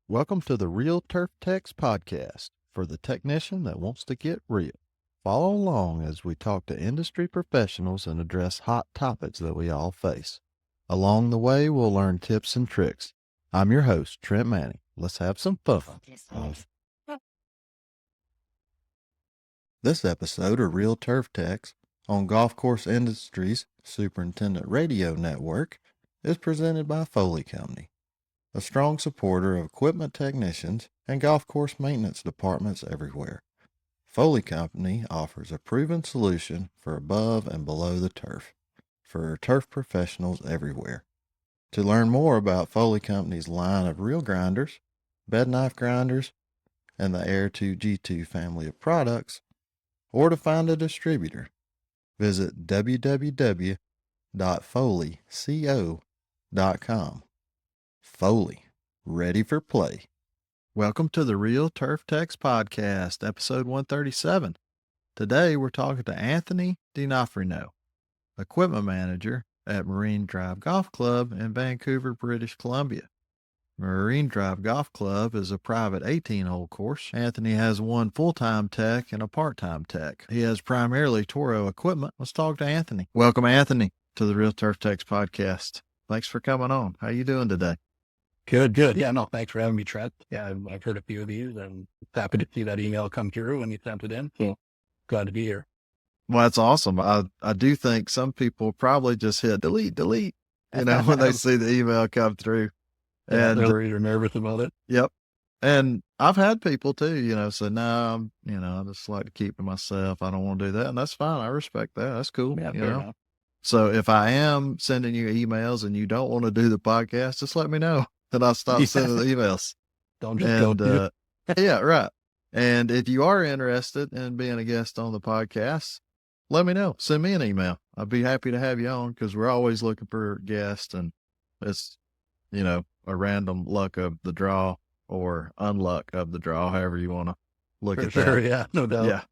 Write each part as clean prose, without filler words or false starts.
Welcome to the Real Turf Techs podcast for the technician that wants to get real. Follow along as we talk to industry professionals and address hot topics that we all face. Along the way, we'll learn tips and tricks. I'm your host, Trent Manning. Let's have some fun. This episode of Real Turf Techs on Golf Course Industries Superintendent Radio Network is presented by Foley Company, a strong supporter of equipment technicians and golf course maintenance departments everywhere. Foley Company offers a proven solution for above and below the turf for turf professionals everywhere. To learn more about Foley Company's line of reel grinders, bed knife grinders, and the Air 2 G2 family of products, or to find a distributor, visit www.foleyco.com. Foley, ready for play. Welcome to the Real Turf Techs podcast, episode 137. Today we're talking to Anthony Donofrio, equipment manager at Marine Drive Golf Club in Vancouver, British Columbia. Marine Drive Golf Club is a private 18-hole course. Anthony has one full-time tech and a part-time tech. He has primarily Toro equipment. Let's talk to Anthony. Welcome, Anthony, to the Real Turf Techs podcast. Thanks for coming on. How you doing today? Good. Yeah, no, thanks for having me, Trent. Yeah, I've heard a few of these and happy to see that email come through when you sent it in. So glad to be here. Well, that's awesome. I do think some people probably just hit delete, when they see the email come through. And they're nervous about it. Yep. And I've had people too, say, no, I just like to keep to myself. I don't want to do that. And that's fine. I respect that. That's cool. Yeah, fair enough. So if I am sending you emails and you don't want to do the podcast, just let me know that I'll stop sending the emails. Don't just go to yeah, right. And if you are interested in being a guest on the podcast, let me know. Send me an email. I'd be happy to have you on because we're always looking for guests, and it's, a random luck of the draw or unluck of the draw, however you want to look at that. Yeah, no doubt. Yeah.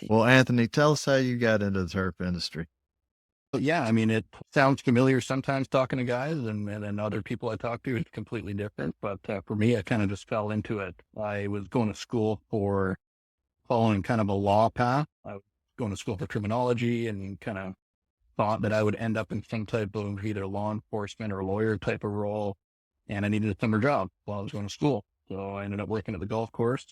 Well, Anthony, tell us how you got into the turf industry. Yeah, I mean, it sounds familiar sometimes talking to guys, and then other people I talk to, it's completely different. But for me, I kind of just fell into it. I was going to school for following kind of a law path. I was going to school for criminology and kind of thought that I would end up in some type of either law enforcement or lawyer type of role. And I needed a summer job while I was going to school. So I ended up working at the golf course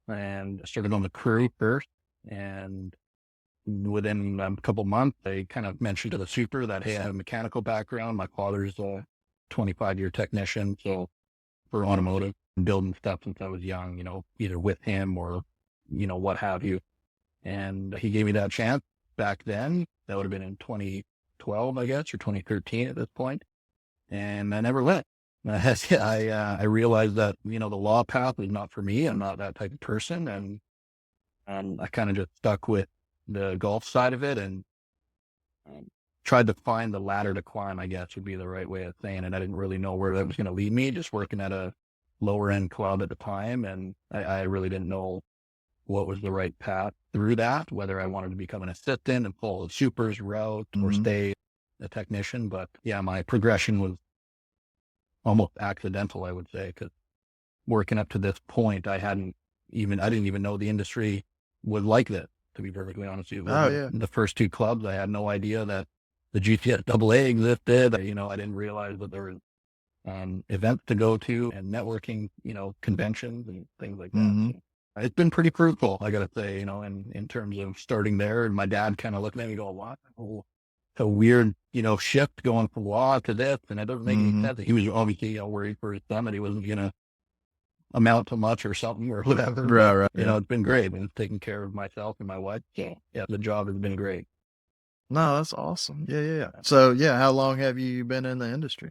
and I started on the crew first. And within a couple months, they kind of mentioned to the super that, hey, I have a mechanical background. My father's a 25-year technician. So for automotive, building stuff since I was young, either with him or, what have you. And he gave me that chance back then. That would have been in 2012, I guess, or 2013 at this point. And I never went. I realized that, the law path is not for me. I'm not that type of person. And I kind of just stuck with the golf side of it and tried to find the ladder to climb, I guess would be the right way of saying it. I didn't really know where that was going to lead me, just working at a lower end club at the time. And I really didn't know what was the right path through that, whether I wanted to become an assistant and follow the super's route or stay a technician. But yeah, my progression was almost accidental, I would say, because working up to this point, I didn't even know the industry was like this, to be perfectly honest with you. Oh, yeah. The first two clubs, I had no idea that the GTS AA existed. I didn't realize that there was events to go to and networking, conventions and things like that. Mm-hmm. So it's been pretty fruitful, I got to say, in terms of starting there. And my dad kind of looked at me going, what? Oh, a weird, shift going from law to this. And it doesn't make any sense. He was obviously worried for his son that he wasn't going to amount to much or something or whatever. Right. It's been great. And taking care of myself and my wife. Yeah, the job has been great. No, that's awesome. Yeah. So, how long have you been in the industry?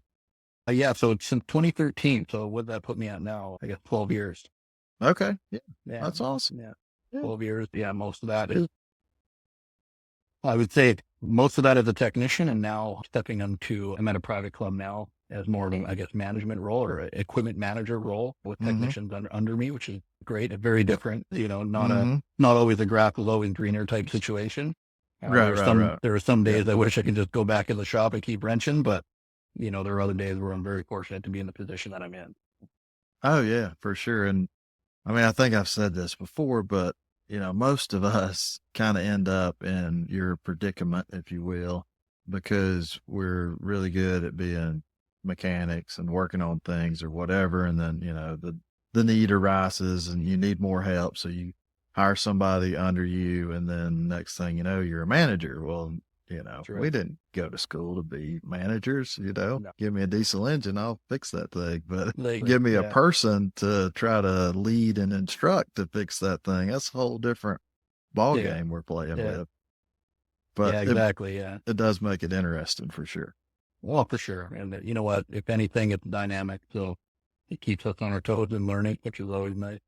So it's since 2013. So what that put me at now? I guess 12 years. Okay. Yeah. That's awesome. Yeah. 12 years. Yeah. Most of that is, I would say most of that as a technician, and now I'm at a private club now as more of a, management role or equipment manager role with technicians under me, which is great. Very different, not always a grass is always greener type situation. Right. There are some days I wish I could just go back in the shop and keep wrenching, but there are other days where I'm very fortunate to be in the position that I'm in. Oh yeah, for sure. And I mean, I think I've said this before, but most of us kind of end up in your predicament, if you will, because we're really good at being mechanics and working on things or whatever. And then, the need arises and you need more help. So you hire somebody under you. And then next thing you know, you're a manager. Well, That's we right. didn't go to school to be managers, No. give me a diesel engine, I'll fix that thing. But Like, give me a yeah, person to try to lead and instruct to fix that thing. That's a whole different ball yeah, game we're playing yeah, with. But yeah, exactly. Yeah. it does make it interesting for sure. Well, for sure. And you know what? If anything, it's dynamic. So it keeps us on our toes and learning, which is always nice.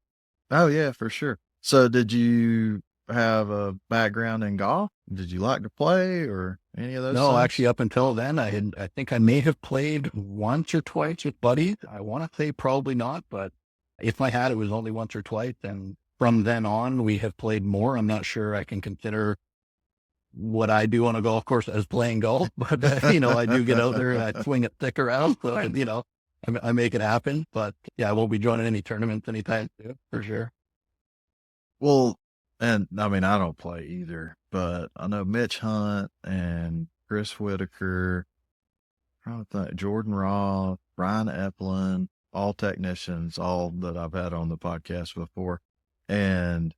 Oh yeah, for sure. So did you have a background in golf? Did you like to play or any of those No, things? actually, up until then, I think I may have played once or twice with buddies. I want to say probably not, but if I had, it was only once or twice. And from then on, we have played more. I'm not sure I can consider what I do on a golf course as playing golf, but I do get out there and I swing a stick around. So I make it happen. But yeah, I won't be joining any tournaments anytime soon for sure. Well, and I mean, I don't play either, but I know Mitch Hunt and Chris Whitaker, trying to think, Jordan Roth, Brian Epplin, all technicians, all that I've had on the podcast before. And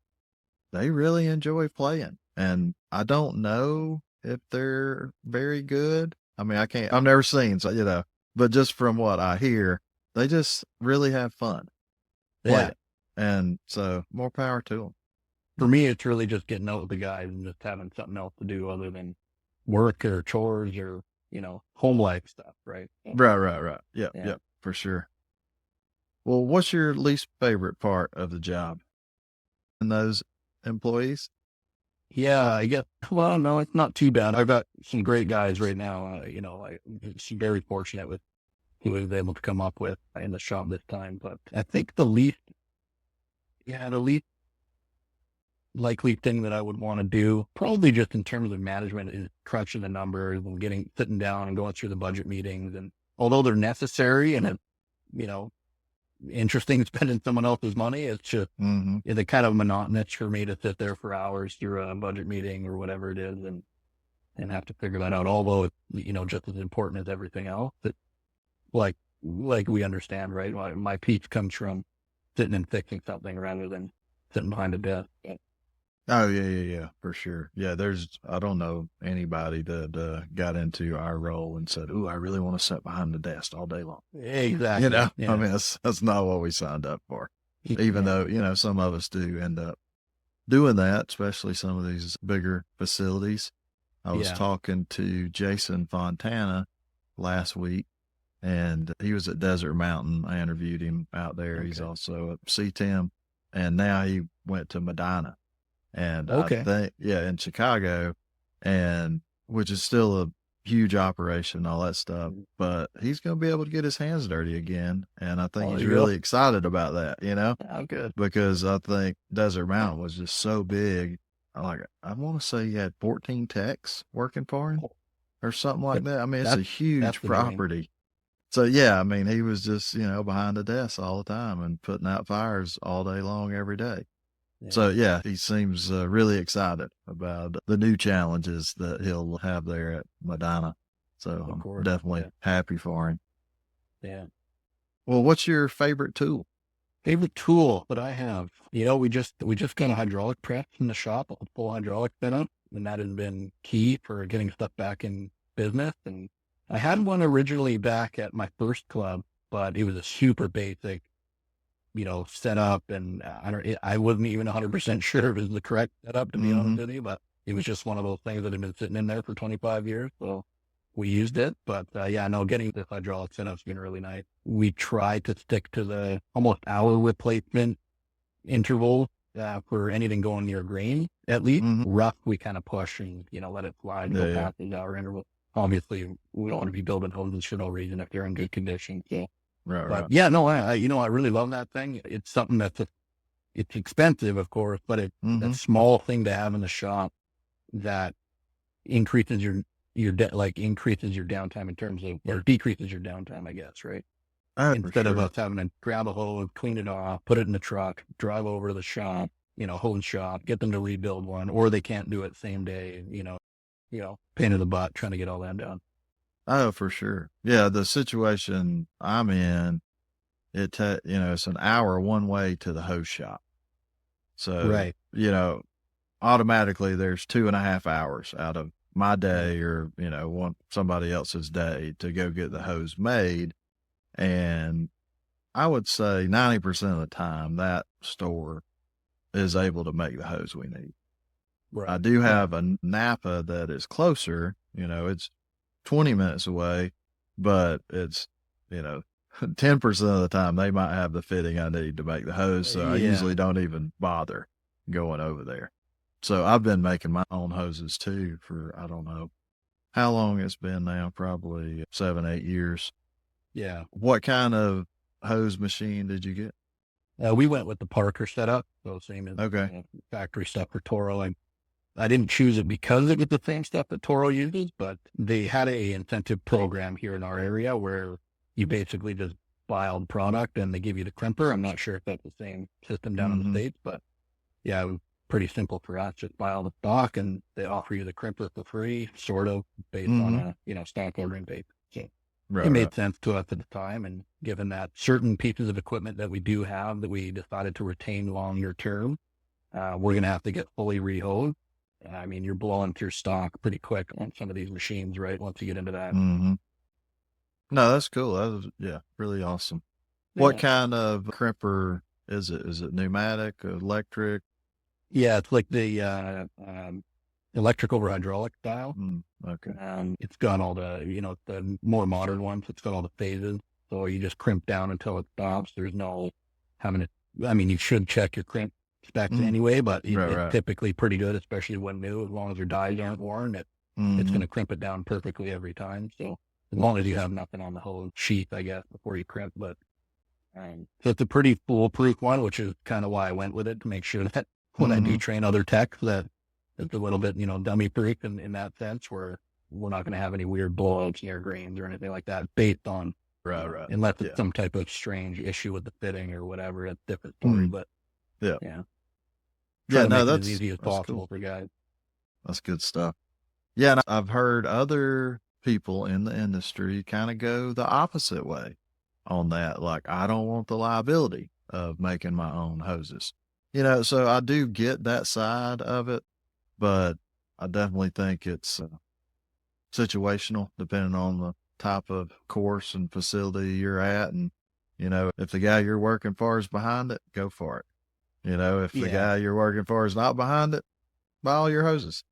they really enjoy playing. And I don't know if they're very good. I mean, I've never seen, so, but just from what I hear, they just really have fun Yeah, playing. And so more power to them. for me, it's really just getting out with the guys and just having something else to do other than work or chores or, home life stuff, right? Right, right, right. Yep, Yeah. yep, for sure. Well, what's your least favorite part of the job and those employees? Yeah, I guess, well, no, it's not too bad. I've got some great guys right now. I'm very fortunate with who I was able to come up with in the shop this time. But I think the least likely thing that I would want to do, probably just in terms of management, is crunching the numbers and sitting down and going through the budget meetings. And although they're necessary and you know, interesting spending someone else's money, it's just Mm-hmm. it's kind of monotonous for me to sit there for hours through a budget meeting or whatever it is and have to figure that out. Although it's just as important as everything else. It, like we understand, right? My peace comes from sitting and fixing something rather than sitting behind a desk. Oh yeah, yeah, yeah, for sure. Yeah, I don't know anybody that got into our role and said, "Ooh, I really want to sit behind the desk all day long." Exactly. I Yeah. mean, that's not what we signed up for. Even Yeah. though some of us do end up doing that, especially some of these bigger facilities. I was Yeah. talking to Jason Fontana last week, and he was at Desert Mountain. I interviewed him out there. He's Okay. also at CTEM, and now he went to Medina. And I Okay. think, yeah, in Chicago, and which is still a huge operation, all that stuff. But he's going to be able to get his hands dirty again. And I think Oh, there he's you go. really excited about that, Oh, good. because I think Desert Mountain was just so big. I want to say he had 14 techs working for him Oh, or something like that, that. I mean, it's a that's huge the dream. property. So yeah, I mean, he was just, behind the desk all the time and putting out fires all day long, every day. So Yeah. yeah, he seems really excited about the new challenges that he'll have there at Medina. So Of I'm course. definitely Yeah. happy for him. Yeah. Well, what's your favorite tool? Favorite tool that I have, we just got a hydraulic press in the shop, a full hydraulic setup, and that has been key for getting stuff back in business. And I had one originally back at my first club, but it was a super basic, setup, and I wasn't even 100% sure if it was the correct setup to be Mm-hmm. honest with you, but it was just one of those things that had been sitting in there for 25 years, so we used it. But yeah, no, getting this hydraulic setup's been really nice. We try to stick to the almost hour replacement interval for anything going near grain, at least. Mm-hmm. Rough, we kind of push and, let it slide and Yeah, go yeah. past the hour interval. Obviously, we don't want to be building hoses for no reason if they're in good condition. So, Right, but right. yeah, no, I really love that thing. It's something it's expensive, of course, but it's a Mm-hmm. small thing to have in the shop that increases like increases your downtime in terms of, or decreases your downtime, I guess, right? Oh, for Instead of sure. us having to grab a hose, clean it off, put it in the truck, drive over to the shop, hose shop, get them to rebuild one, or they can't do it same day, pain in the butt trying to get all that done. Oh, for sure. Yeah, the situation I'm in, it's an hour one way to the hose shop. So, Right. automatically there's 2.5 hours out of my day or, somebody else's day to go get the hose made. And I would say 90% of the time that store is able to make the hose we need. I Right. do Yeah. have a Napa that is closer, it's 20 minutes away, but it's, you know, 10% of the time they might have the fitting I need to make the hose. So I Yeah. usually don't even bother going over there. So I've been making my own hoses too for, I don't know how long it's been now, probably 7, 8 years. Yeah. What kind of hose machine did you get? We went with the Parker setup, so same as Okay. factory stuff for Toro. I didn't choose it because it was the same stuff that Toro uses, but they had a incentive program here in our area where you basically just buy all the product and they give you the crimper. I'm not sure if that's the same system down in the Mm-hmm. States, but yeah, it was pretty simple for us. Just buy all the stock and they offer you the crimper for free, sort of based on Mm-hmm. stock ordering basis. So it Right, right. made sense to us at the time. And given that certain pieces of equipment that we do have that we decided to retain longer term, we're going to have to get fully rehosed. I mean, you're blowing through stock pretty quick on some of these machines, right? Once you get into that. Mm-hmm. No, that's cool. That was, yeah, really awesome. What Yeah. kind of crimper is it? Is it pneumatic, electric? Yeah. It's like the electric over hydraulic style. Okay. It's got all the more modern ones. It's got all the phases. So you just crimp down until it stops. There's no having it. I mean, you should check your crimp specs Mm, anyway, but right, it's right. typically pretty good, especially when new. As long as your dies aren't worn, it's Mm-hmm. going to crimp it down perfectly every time. So as long as you have nothing on the whole sheath, I guess, before you crimp. But so it's a pretty foolproof one, which is kind of why I went with it to make sure that when I do Mm-hmm. train other techs, that it's a little bit, dummy proof in that sense, where we're not going to have any weird blowouts, air grains, or anything like that based on, Right, right. unless it's Yeah. some type of strange issue with the fitting or whatever. That's a different story. Mm, But yeah. yeah, try Yeah, to no, make it as that's easy as that's cool. possible for guys. That's good stuff. Yeah, and I've heard other people in the industry kind of go the opposite way on that. Like, I don't want the liability of making my own hoses. So I do get that side of it, but I definitely think it's situational depending on the type of course and facility you're at. And, if the guy you're working for is behind it, go for it. If the Yeah, guy you're working for is not behind it, buy all your hoses,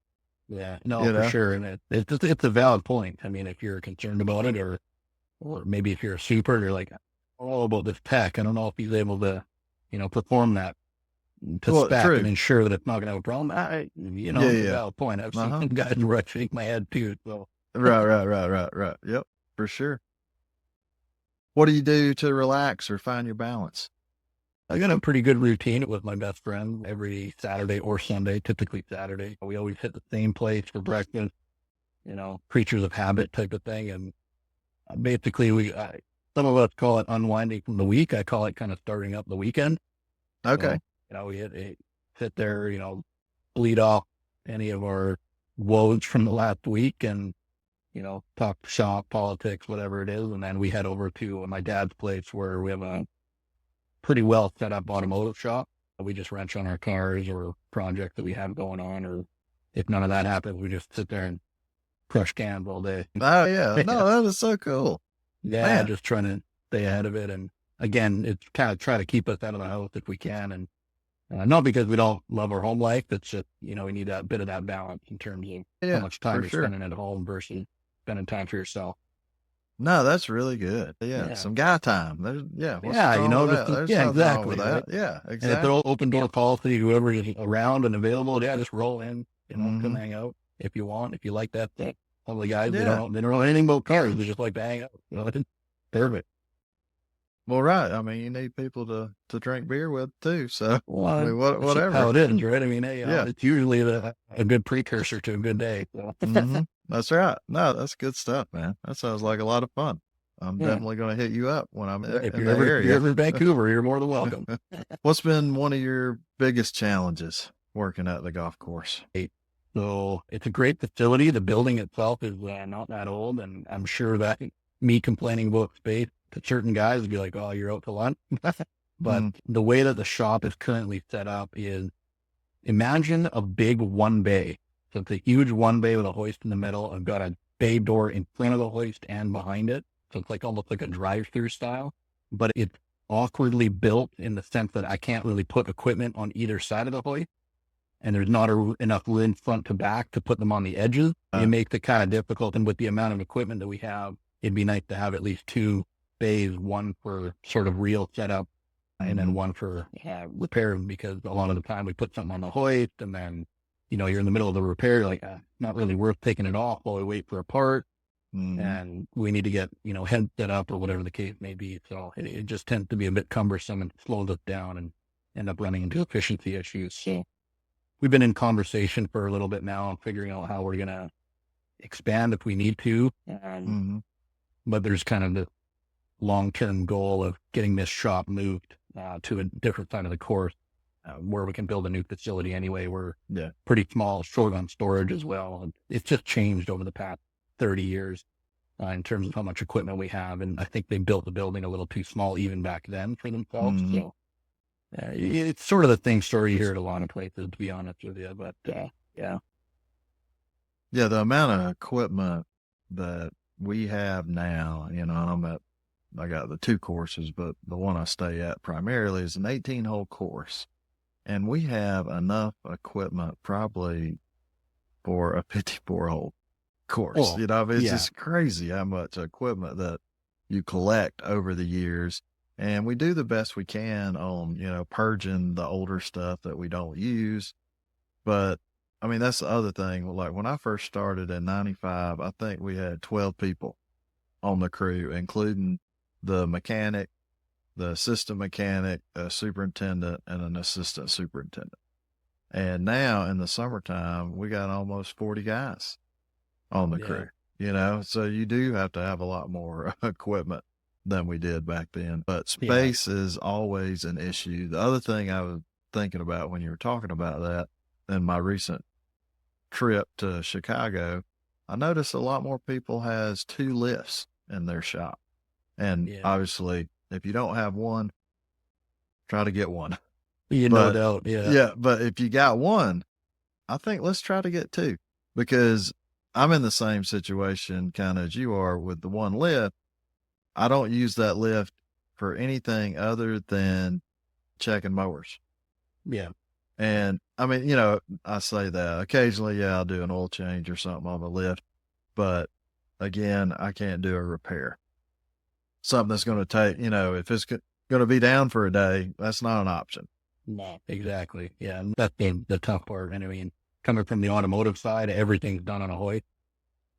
yeah, no, you for know? sure, and it's a valid point. I mean, if you're concerned about it, or maybe if you're a super, you're like, I don't know about this tech. I don't know if he's able to, perform that to Well, spec and true. ensure that it's not going to have a problem. Yeah, It's a yeah. valid point. I've Uh seen huh. guys where I shake my head too. So Right, right, right, right, right. Yep, for sure. What do you do to relax or find your balance? I got a pretty good routine with my best friend every Saturday or Sunday, typically Saturday. We always hit the same place for breakfast, creatures of habit type of thing. And basically, some of us call it unwinding from the week. I call it kind of starting up the weekend. Okay. So, we sit there, bleed off any of our woes from the last week and, talk shop, politics, whatever it is. And then we head over to my dad's place where we have a pretty well set up automotive shop. We just wrench on our cars or projects that we have going on. Or if none of that happens, we just sit there and crush cans all day. Oh, yeah. yeah. No, that is so cool. Yeah. Man. Just trying to stay ahead of it. And again, it's kind of try to keep us out of the house if we can. And not because we don't love our home life. It's just, we need a bit of that balance in terms of how Yeah, much for time you're sure. spending at home versus spending time for yourself. No, that's really good. Yeah, Yeah. some guy time. Yeah, what's Yeah. wrong with that? There's Yeah, nothing wrong with exactly. Right. that. Yeah, And it's an exactly. open door policy. Whoever is around and available, yeah, just roll in, come Mhm. hang out if you want, if you like that thing. Some of the guys, Yeah. they don't know anything about cars. They just like to hang out. It's perfect. Well, right. I mean, you need people to drink beer with too. So, I Well, mean, that's just how whatever. it is, right? I mean, hey, Yeah. it's usually a good precursor to a good day. So. That's right. No, that's good stuff, man. That sounds like a lot of fun. I'm Yeah. definitely going to hit you up when I'm If in you're the ever if you're area. ever in Vancouver, you're more than welcome. What's been one of your biggest challenges working at the golf course? So it's a great facility. The building itself is not that old, and I'm sure that me complaining about space to certain guys would be like, "Oh, you're out to lunch." But Mm, the way that the shop is currently set up is, imagine a big one bay. So it's a huge one bay with a hoist in the middle. I've got a bay door in front of the hoist and behind it. So it's like almost like a drive-through style, but it's awkwardly built in the sense that I can't really put equipment on either side of the hoist, and there's not enough room front to back to put them on the edges. It uh, makes it kind of difficult. And with the amount of equipment that we have, it'd be nice to have at least two bays, one for sort of real setup and then mhm, one for repair, because a lot of the time we put something on the hoist and then, you're in the middle of the repair, you're like, not really worth taking it off while we wait for a part. mhm, And we need to get, head set up or whatever the case may be. So it just tends to be a bit cumbersome and slows us down and end up running into efficiency issues. So we've been in conversation for a little bit now and figuring out how we're going to expand if we need to. mhm, But there's kind of the long-term goal of getting this shop moved to a different side of the course where we can build a new facility anyway. We're yeah. pretty small, short on storage as well. And it's just changed over the past 30 years in terms of how much equipment we have. And I think they built the building a little too small even back then for themselves. Mhm. So it's sort of the same story you hear at a lot of places, to be honest with you. But yeah. Yeah, the amount of equipment that we have now, I got the two courses, but the one I stay at primarily is an 18-hole course. And we have enough equipment probably for a 54-hole course. Oh, I mean, it's yeah. just crazy how much equipment that you collect over the years. And we do the best we can on, purging the older stuff that we don't use. But I mean, that's the other thing. Like when I first started in 95, I think we had 12 people on the crew, including the mechanic, the assistant mechanic, a superintendent, and an assistant superintendent. And now in the summertime, we got almost 40 guys on the Yeah. crew, so you do have to have a lot more equipment than we did back then. But Yeah. space is always an issue. The other thing I was thinking about when you were talking about that, in my recent trip to Chicago, I noticed a lot more people has two lifts in their shop. And Yeah. obviously, if you don't have one, try to get one. Yeah, no But doubt. Yeah. yeah, but if you got one, I think let's try to get two, because I'm in the same situation kind of as you are with the one lift. I don't use that lift for anything other than checking mowers. Yeah. And I mean, I say that occasionally, yeah, I'll do an oil change or something on the lift, but again, I can't do a repair. Something that's going to take, if it's going to be down for a day, that's not an option. No. Exactly. Yeah. And that's the tough part. And I mean, coming from the automotive side, everything's done on a hoist,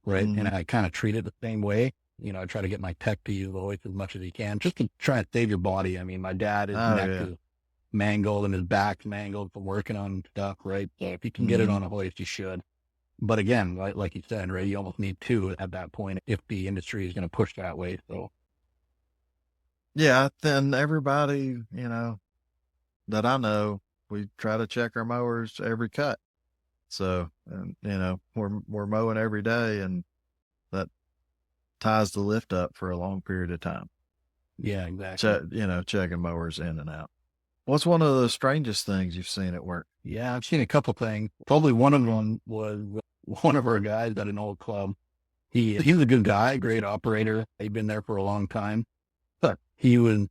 right? And Mhm. I kind of treat it the same way. I try to get my tech to use the hoist as much as he can, just to try and save your body. I mean, my dad, his Oh neck yeah. is mangled and his back's mangled from working on stuff, right? So if you can get it Mhm. on a hoist, you should. But again, like you said, right, you almost need two at that point if the industry is going to push that way. So Yeah, then everybody, that I know, we try to check our mowers every cut. So, and, we're mowing every day, and that ties the lift up for a long period of time. yeah, exactly. Checking mowers in and out. What's one of the strangest things you've seen at work? Yeah, I've seen a couple things. Probably one of them was one of our guys at an old club. He's a good guy, great operator. He'd been there for a long time. But he's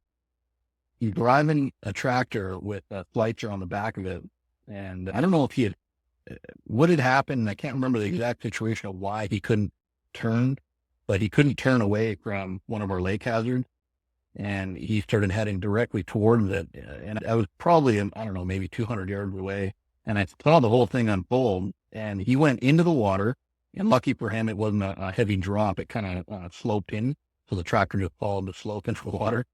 driving a tractor with a flighter on the back of it. And I don't know if what had happened. I can't remember the exact situation of why he couldn't turn, but he couldn't turn away from one of our lake hazards. And he started heading directly towards it. And I was probably, I don't know, maybe 200 yards away. And I saw the whole thing unfold. And he went into the water. And lucky for him, it wasn't a heavy drop. It kind of sloped in. So the tractor just followed the slope into the water.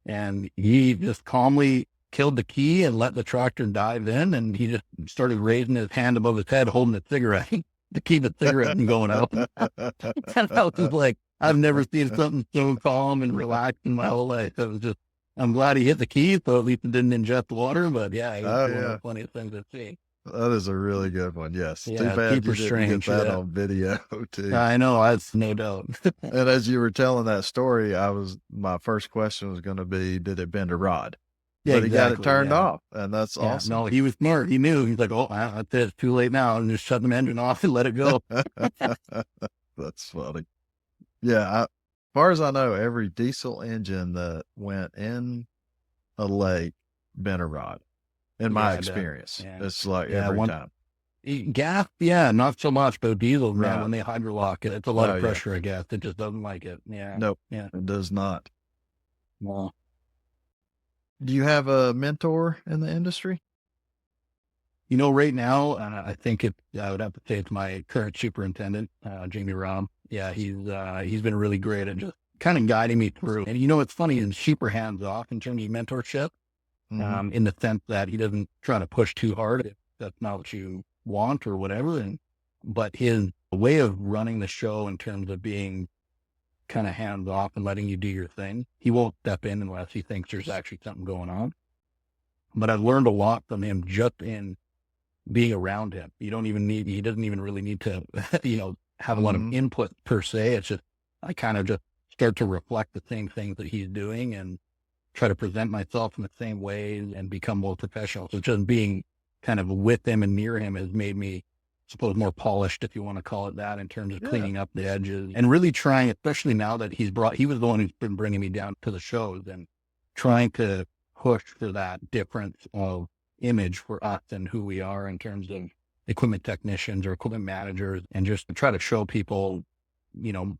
and he just calmly killed the key and let the tractor dive in. And he just started raising his hand above his head, holding a cigarette to keep the cigarette from going out. And I was just like, I've never seen something so calm and relaxed in my whole life. It was just, I'm glad he hit the key, so at least it didn't ingest water. But yeah, it was Oh, one of yeah. the funniest things I've seen. That is a really good one. Yes. Too Yeah, bad you super didn't get strange. that Yeah, on video too. I know. That's no doubt. And as you were telling that story, my first question was going to be, did it bend a rod? Yeah, But he got it exactly. turned Yeah. off, and that's Yeah. awesome. No, he was smart. He knew. He's like, oh, that's it. It's too late now. And just shut the engine off and let it go. That's funny. Yeah. As far as I know, every diesel engine that went in a lake bent a rod. In my Yeah, experience, yeah. it's like Yeah, every time. gas, yeah, not so much, but diesel, man, Right. when they hydrolock it, it's a lot Oh, of yeah. pressure, I guess. It just doesn't like it. Yeah. Nope, Yeah. it does not. Well, Do you have a mentor in the industry? right now, I think I would have to say it's my current superintendent, Jamie Rahm. Yeah, he's been really great at just kind of guiding me through. And it's funny, he's super hands off in terms of mentorship, Mm-hmm. in the sense that he doesn't try to push too hard if that's not what you want or whatever. But his way of running the show in terms of being kind of hands off and letting you do your thing, he won't step in unless he thinks there's actually something going on. But I've learned a lot from him just in being around him. He doesn't even really need to, have a lot of Mm-hmm. input per se. It's just, I kind of just start to reflect the same things that he's doing and try to present myself in the same way and become more professional. So just being kind of with him and near him has made me, I suppose, more polished, if you want to call it that, in terms of Yeah. cleaning up the edges and really trying, especially now that he was the one who's been bringing me down to the shows and trying to push for that difference of image for us and who we are in terms of equipment technicians or equipment managers, and just to try to show people,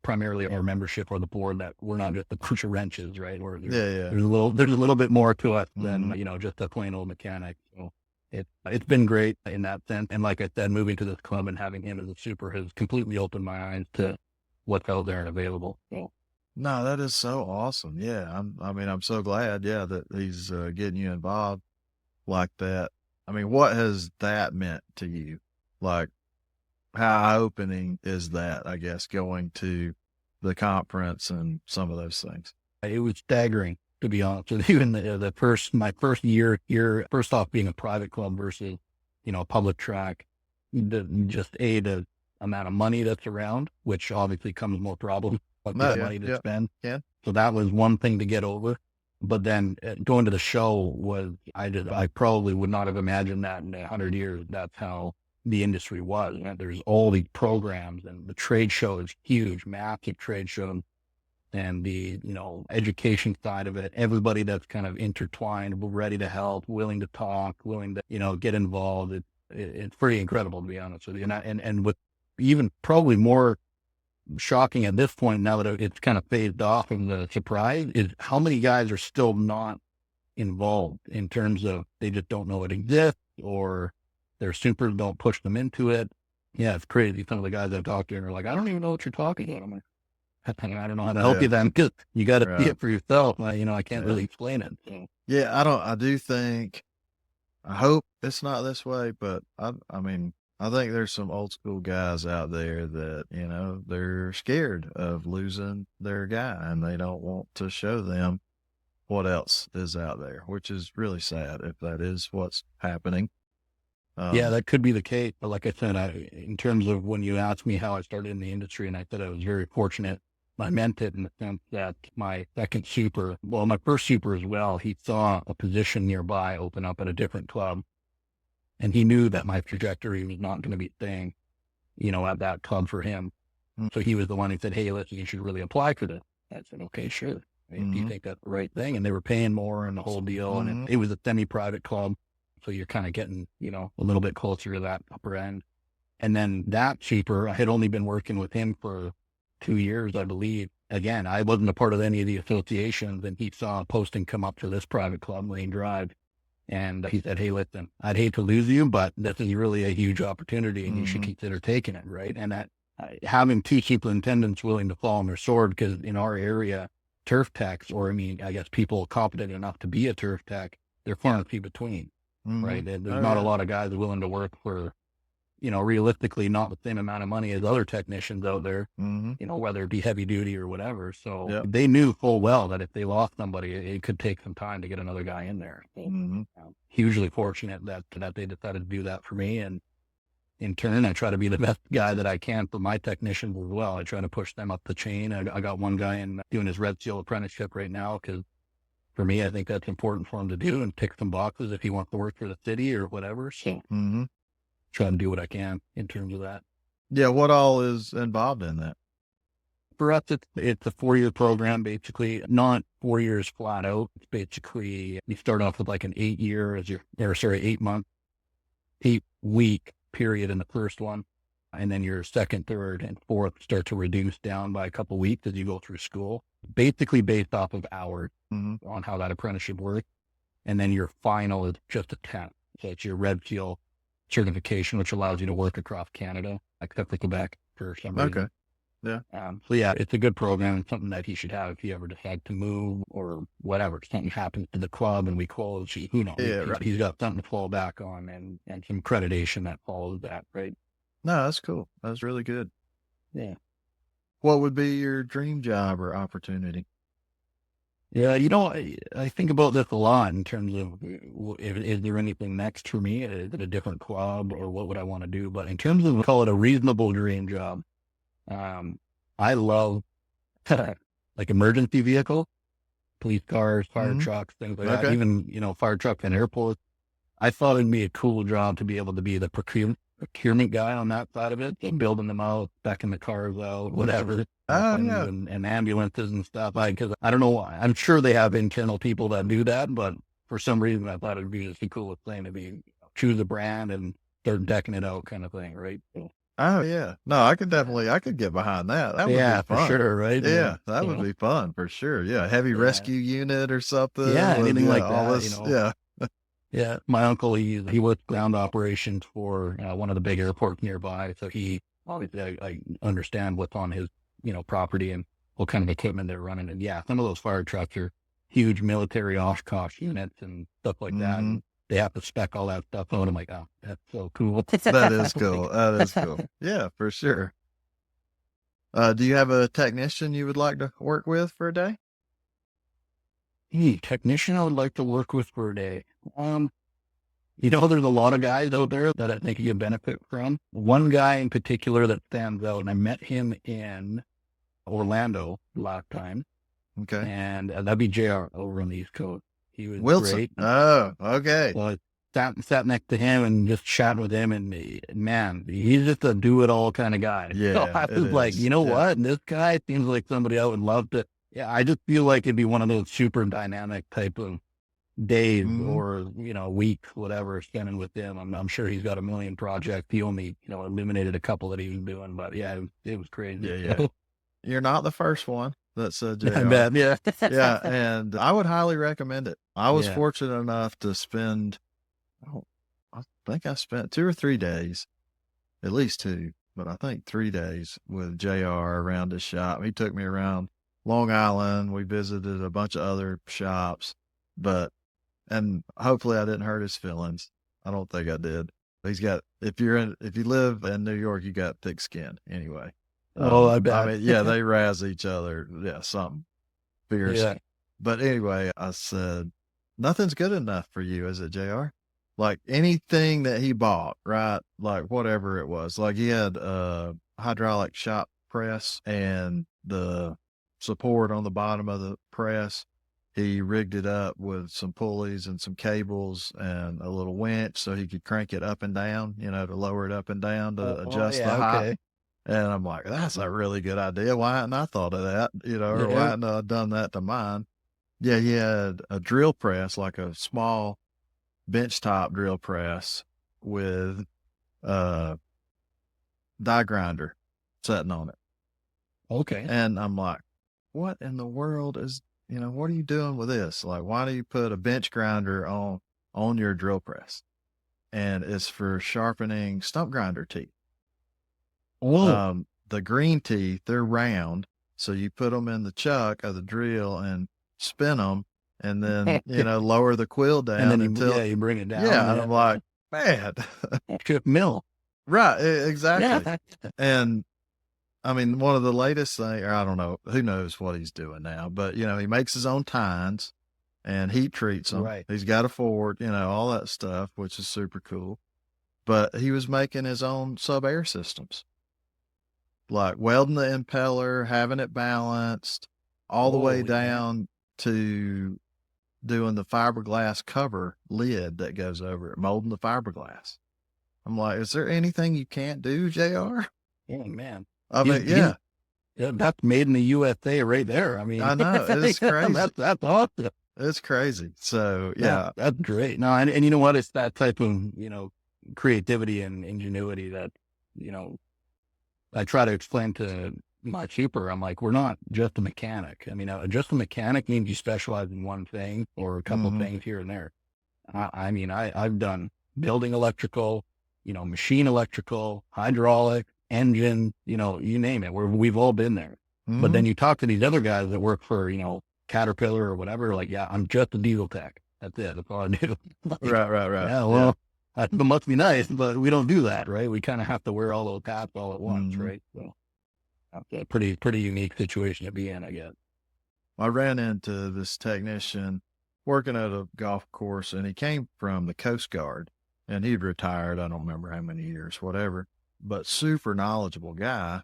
primarily our membership or the board, that we're not just the push of wrenches, right? Or Yeah. there's a little bit more to us than, Mm-hmm. just a plain old mechanic. So it's been great in that sense. And like I said, moving to this club and having him as a super has completely opened my eyes to what's out there and available. So No, that is so awesome. Yeah. I'm so glad, yeah, that he's getting you involved like that. I mean, what has that meant to you? Like, how eye-opening is that, I guess, going to the conference and some of those things? it was staggering, to be honest with you. In my first year here, first off being a private club versus, a public track, the amount of money that's around, which obviously comes more problems, but No, the yeah, money to yeah, spend. yeah. So that was one thing to get over. But then going to the show I probably would not have imagined that in 100 years. That's how the industry was. And there's all these programs, and the trade show is huge, massive trade show, and the, education side of it, everybody that's kind of intertwined, ready to help, willing to talk, willing to, get involved. It's pretty incredible, to be honest with you. And with even probably more shocking at this point, now that it's kind of phased off of the surprise, is how many guys are still not involved, in terms of they just don't know it exists, or their supers don't push them into it. Yeah, it's crazy. Some of the guys I've talked to are like, I don't even know what you're talking about. I'm like, I don't know how to help Yeah, you then, because you got to see right. it for yourself. I can't Yeah. really explain it. So. Yeah, I do think, I hope it's not this way, but I mean, I think there's some old school guys out there that, they're scared of losing their guy and they don't want to show them what else is out there, which is really sad if that is what's happening. Yeah, that could be the case. But like I said, in terms of when you asked me how I started in the industry, and I said I was very fortunate, I meant it in the sense that my first super as well, he saw a position nearby open up at a different club, and he knew that my trajectory was not going to be staying, at that club for him. So he was the one who said, hey, listen, you should really apply for this. I said, okay, sure. Do you think that's the right thing? And they were paying more and the whole deal. And it was a semi-private club. So you're kind of getting, a little bit closer to that upper end. And then that cheaper, I had only been working with him for 2 years, I believe. Again, I wasn't a part of any of the associations, and he saw a posting come up to this private club, Lane Drive. And he said, hey, listen, I'd hate to lose you, but this is really a huge opportunity and you should consider taking it, right? And that having two superintendents willing to fall on their sword, because in our area, turf techs, or I mean, I guess people competent enough to be a turf tech, they're far and few between, Mm-hmm. right? And there's Oh not a yeah. lot of guys willing to work for, realistically, not the same amount of money as other technicians out there, Mm-hmm. whether it be heavy duty or whatever. So Yep. they knew full well that if they lost somebody, it could take some time to get another guy in there. So, Mm-hmm. hugely fortunate that they decided to do that for me. And in turn, I try to be the best guy that I can for my technicians as well. I try to push them up the chain. I got one guy in doing his Red Seal apprenticeship right now because for me, I think that's important for him to do and tick some boxes if he wants to work for the city or whatever. So Mm-hmm. try to do what I can in terms of that. Yeah. What all is involved in that? For us, it's a 4-year program, basically, not 4 years flat out. It's basically, you start off with like an 8-year as your, or sorry, 8-month, 8-week period in the first one. And then your second, third, and fourth start to reduce down by a couple of weeks as you go through school, basically based off of hours Mm-hmm. on how that apprenticeship works. And then your final is just a 10. So it's your Red Seal certification, which allows you to work across Canada, except for Quebec for some Okay. reason. Yeah. So yeah, it's a good program and something that he should have if he ever decide to move or whatever. Something happens to the club and we close, who knows? Yeah. Right. He's got something to fall back on and some accreditation that follows that, right? No, that's cool. That's really good. Yeah. What would be your dream job or opportunity? Yeah, I think about this a lot in terms of is there anything next for me? Is it a different club or what would I want to do? But in terms of call it a reasonable dream job, I love like emergency vehicles, police cars, fire Mm-hmm. trucks, things like that. Okay. Even, fire trucks and airports. I thought it'd be a cool job to be able to be the procurement guy on that side of it, building them out, backing the cars out, whatever, Oh funds yeah. and ambulances and stuff. Because I don't know why. I'm sure they have internal people that do that, but for some reason I thought it'd be just the coolest thing to be choose a brand and start decking it out kind of thing, right? So, Oh yeah. No, I could get behind that. That would be yeah, for fun. sure, right? Yeah, Yeah, that would be fun for sure. Yeah, heavy yeah, rescue unit or something yeah, with anything like all that, this. Yeah. Yeah, my uncle, he worked ground operations for one of the big airports nearby. So he obviously, I understand what's on his, property and what kind of equipment they're running. And yeah, some of those fire trucks are huge military Oshkosh units and stuff like that. Mm-hmm. And they have to spec all that stuff out. I'm like, oh, that's so cool. That is cool. That is cool. Yeah, for sure. Do you have a technician you would like to work with for a day? Technician I would like to work with for a day. There's a lot of guys out there that I think you benefit from. One guy in particular that stands out, and I met him in Orlando last time, Okay. and that'd be JR over on the East Coast. He was Wilson. great. Oh, okay. So I sat next to him and just chatting with him, and man, he's just a do-it-all kind of guy. So Yeah, I it was like, is. you know Yeah. what? This guy seems like somebody I would love to. Yeah, I just feel like it'd be one of those super dynamic type of days Mm-hmm. or weeks, whatever, spending with him. I'm sure he's got a million projects. He only eliminated a couple that he was doing, but yeah, it was crazy. Yeah, yeah. You're not the first one that's a I JR. bet, yeah. Yeah, and I would highly recommend it. I was Yeah. fortunate enough to spend, oh, I think I spent 2 or 3 days, at least two, but I think 3 days with JR around his shop. He took me around Long Island. We visited a bunch of other shops, and hopefully I didn't hurt his feelings. I don't think I did. If you live in New York, you got thick skin anyway. Oh, I I bet. mean, yeah, they razz each other. Yeah, something fierce. Yeah. But anyway, I said, nothing's good enough for you, is it, JR? Like anything that he bought, right? Like whatever it was. Like he had a hydraulic shop press and the support on the bottom of the press. He rigged it up with some pulleys and some cables and a little winch so he could crank it up and down, to lower it up and down to adjust the Yeah, height. okay. And I'm like, that's a really good idea. Why hadn't I thought of that? Or why Yeah. hadn't I done that to mine? Yeah, he had a drill press, like a small benchtop drill press with a die grinder sitting on it. Okay. And I'm like, what in the world what are you doing with this? Like, why do you put a bench grinder on your drill press? And it's for sharpening stump grinder teeth. Oh, The green teeth, they're round, So you put them in the chuck of the drill and spin them, and then lower the quill And then down until you bring it down. yeah. And I'm like, man, Chip mill. right, exactly. Yeah. And I mean, one of the latest thing, or I don't know, who knows what he's doing now, but he makes his own tines and heat treats them. Right. He's got a Ford, all that stuff, which is super cool. But he was making his own sub air systems, like welding the impeller, having it balanced all the way Holy man. down to doing the fiberglass cover lid that goes over it, molding the fiberglass. I'm like, is there anything you can't do, JR? Oh man. I mean, yeah. That's made in the USA right there. I mean, I know. It's crazy. that's awesome. It's crazy. So yeah. That's great. No, and you know what? It's that type of, creativity and ingenuity that, I try to explain to my cheaper. I'm like, we're not just a mechanic. I mean, just a mechanic means you specialize in one thing or a couple of things here and there. I mean, I've done building electrical, machine electrical, hydraulic, engine, you name it. We've all been there. But then you talk to these other guys that work for, Caterpillar or whatever, like, yeah, I'm just a diesel tech. That's it. That's all I do. Like, right. yeah, well, that must be nice, but we don't do that, right? We kind of have to wear all those hats all at once, right? So that's a pretty unique situation to be in, I guess. I ran into this technician working at a golf course, and he came from the Coast Guard, and he'd retired. I don't remember how many years, whatever, but super knowledgeable guy.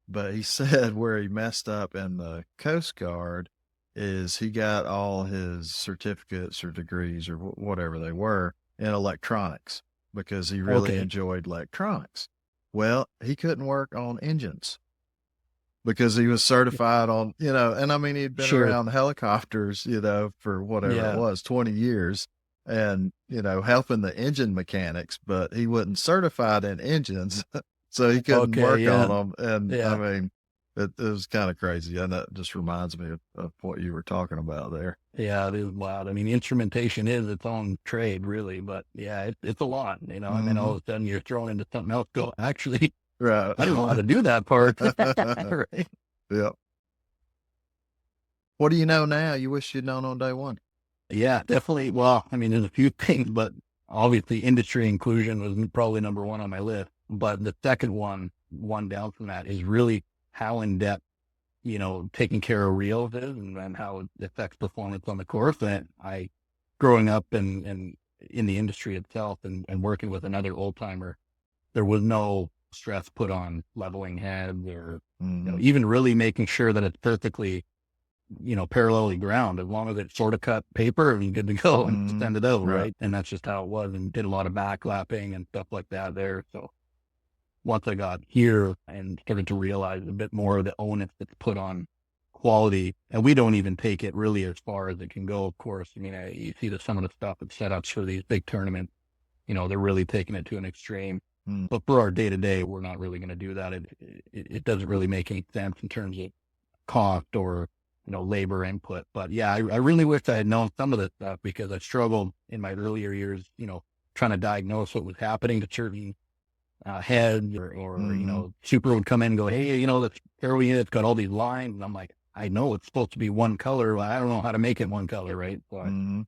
But he said where he messed up in the Coast Guard is he got all his certificates or degrees or whatever they were in electronics because he really enjoyed electronics. Well, he couldn't work on engines because he was certified on, and I mean, he'd been around helicopters, for whatever it was, 20 years and, helping the engine mechanics, but he wasn't certified in engines. So he couldn't work on them. And I mean, it was kind of crazy. And that just reminds me of what you were talking about there. Yeah, it is wild. I mean, instrumentation is its own trade, really, but yeah, it's a lot, and then all of a sudden you're thrown into something else. Go, actually, right. I don't know how to do that part. Right. Yeah. What do you know now you wish you'd known on day one? Yeah, definitely. Well, I mean, there's a few things, but obviously industry inclusion was probably number one on my list. But the second one down from that is really how in depth, taking care of reels is and how it affects performance on the course. And growing up and in the industry itself and working with another old timer, there was no stress put on leveling heads or, even really making sure that it's perfectly, parallelly ground. As long as it's sort of cut paper, and you're good to go and send it over, right? And that's just how it was, and did a lot of backlapping and stuff like that there. So once I got here and started to realize a bit more of the onus that's put on quality, and we don't even take it really as far as it can go, of course. I mean, you see some of the stuff and setups for these big tournaments, they're really taking it to an extreme. But for our day to day, we're not really going to do that. It doesn't really make any sense in terms of cost or, labor input. But yeah, I really wish I had known some of this stuff because I struggled in my earlier years, trying to diagnose what was happening to certain heads or super would come in and go, hey, this arrow unit, it's got all these lines. And I'm like, I know it's supposed to be one color. I don't know how to make it one color, right? So,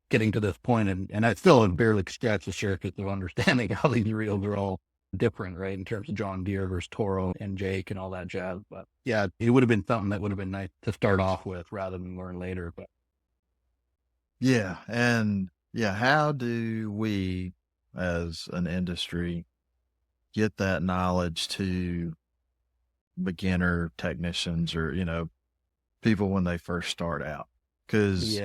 getting to this point, and I still have barely scratched the surface of understanding how these reels are all different, right? In terms of John Deere versus Toro and Jake and all that jazz. But yeah, it would have been something that would have been nice to start off with rather than learn later. But yeah. And yeah, how do we as an industry get that knowledge to beginner technicians or, people when they first start out? Cause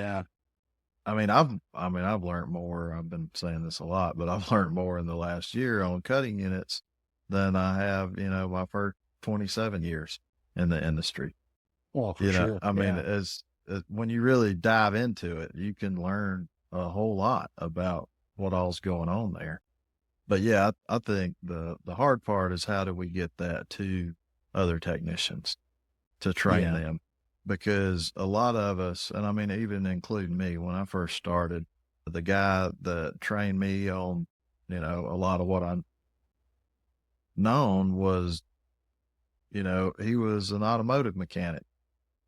I've learned more. I've been saying this a lot, but I've learned more in the last year on cutting units than I have, my first 27 years in the industry. Well, for sure. I mean, as when you really dive into it, you can learn a whole lot about what all's going on there. But yeah, I think the hard part is how do we get that to other technicians to train them? Because a lot of us, and I mean, even including me, when I first started, the guy that trained me on, a lot of what I known was he was an automotive mechanic,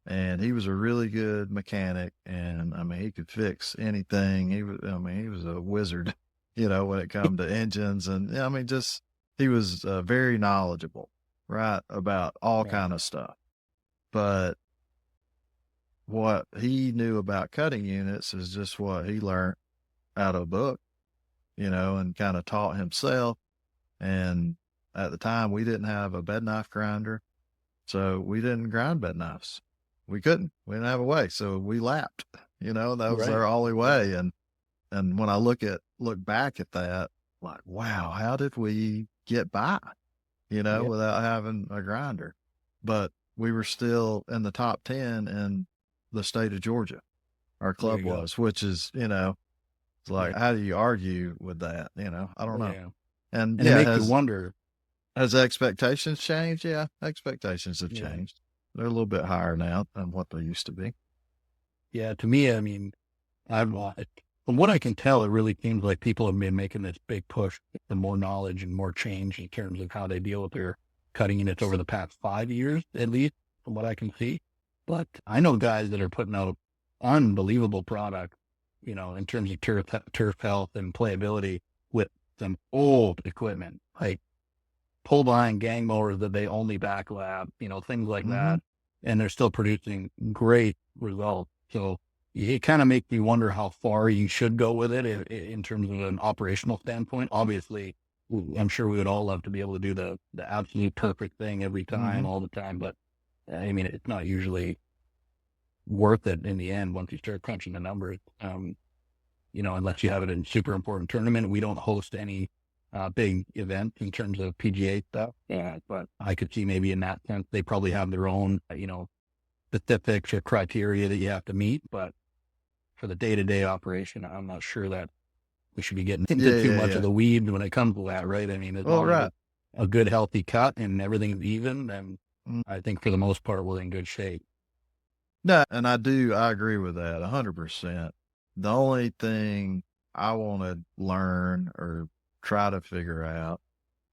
and he was a really good mechanic. And I mean, he could fix anything. He was a wizard, when it come to engines. And I mean, just he was very knowledgeable, right, about all Yeah. kind of stuff. But what he knew about cutting units is just what he learned out of a book, and kind of taught himself. And at the time, we didn't have a bed knife grinder, so we didn't grind bed knives. We couldn't. We didn't have a way, so we lapped. That was Right. our only way. And when I look back at that, like, wow, how did we get by? Yeah. Without having a grinder? But we were still in the top 10 in the state of Georgia. Our There club you go. was, which is, it's like, Yeah. how do you argue with that? I don't know. Yeah. And And it yeah, makes you wonder. has expectations changed? Yeah, expectations have Yeah. changed. They're a little bit higher now than what they used to be. Yeah. To me, I mean, from what I can tell, it really seems like people have been making this big push for more knowledge and more change in terms of how they deal with their cutting units over the past 5 years, at least from what I can see. But I know guys that are putting out unbelievable products, in terms of turf health and playability with some old equipment, like pull behind gang mowers that they only back lab, things like Mm-hmm. that. And they're still producing great results. So it kind of makes me wonder how far you should go with it in terms of an operational standpoint. Obviously, I'm sure we would all love to be able to do the absolute perfect thing every time, Mm-hmm. all the time. But I mean, it's not usually worth it in the end once you start crunching the numbers. Unless you have it in super important tournament. We don't host any big events in terms of PGA stuff. Yeah, but I could see maybe in that sense, they probably have their own, specifics or criteria that you have to meet. But for the day-to-day operation, I'm not sure that we should be getting into Yeah, too yeah, much of yeah. the weeds when it comes to that, right? I mean, as Well, long as right. it's a good, healthy cut and everything's even, then Mm. I think for the most part, we're in good shape. No, and I agree with that 100%. The only thing I want to learn or try to figure out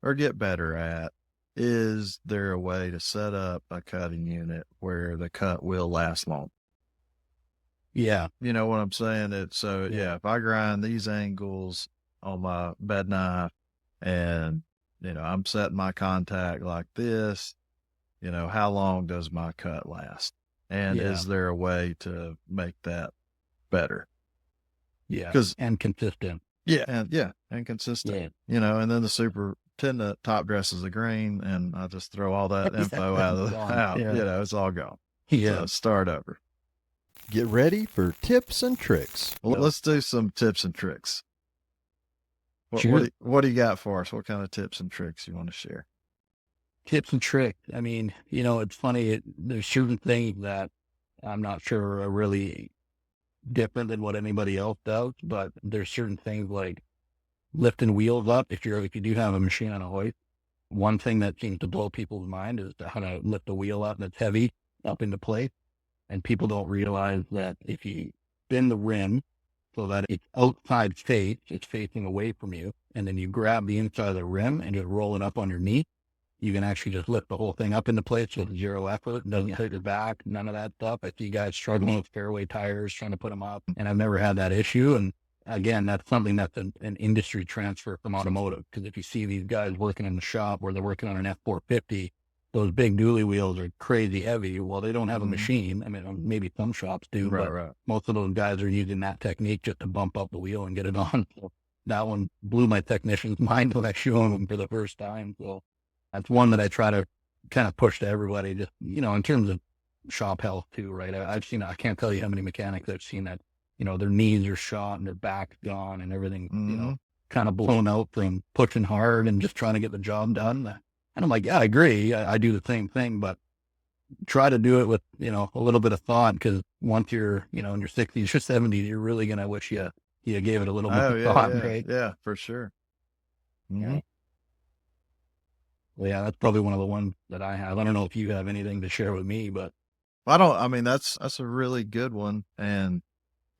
or get better at is there a way to set up a cutting unit where the cut will last long? Yeah, You know what I'm saying? yeah, yeah, if I grind these angles on my bed knife and, I'm setting my contact like this, how long does my cut last? And yeah, is there a way to make that better? yeah, Because, and consistent. and consistent, Yeah, and then the superintendent top dresses the green, and I just throw all that yeah, info gone. out, Yeah, it's all gone. yeah. So start over. Get ready for tips and tricks. Well, let's do some tips and tricks. Sure. What do you got for us? What kind of tips and tricks you want to share? Tips and tricks. I mean, it's funny. There's certain things that I'm not sure are really different than what anybody else does, but there's certain things like lifting wheels up. If you do have a machine on a hoist, one thing that seems to blow people's mind is how to lift a wheel up that's heavy up into place. And people don't realize that if you bend the rim so that it's outside face, it's facing away from you, and then you grab the inside of the rim and just roll it up on your knee, you can actually just lift the whole thing up into place with zero effort. It doesn't hurt your back, none of that stuff. I see guys struggling with fairway tires, trying to put them up, and I've never had that issue. And again, that's something that's an industry transfer from automotive. Because if you see these guys working in the shop where they're working on an F450, those big dually wheels are crazy heavy. Well, they don't have a Mhm. machine. I mean, maybe some shops do, Right, but right. most of those guys are using that technique just to bump up the wheel and get it on. So that one blew my technician's mind when I showed them for the first time. So that's one that I try to kind of push to everybody, just, in terms of shop health too, right? I've seen, I can't tell you how many mechanics I've seen that, their knees are shot and their back's gone and everything, Mhm. kind of blown out from pushing hard and just trying to get the job done. And I'm like, yeah, I agree. I do the same thing, but try to do it with, a little bit of thought, because once you're, in your 60s or 70s, you're really going to wish you gave it a little Oh, more yeah, thought, yeah, right? yeah, for sure. Yeah. Mhm. Well, yeah, that's probably one of the ones that I have. I don't know if you have anything to share with me, but I mean, that's a really good one, and,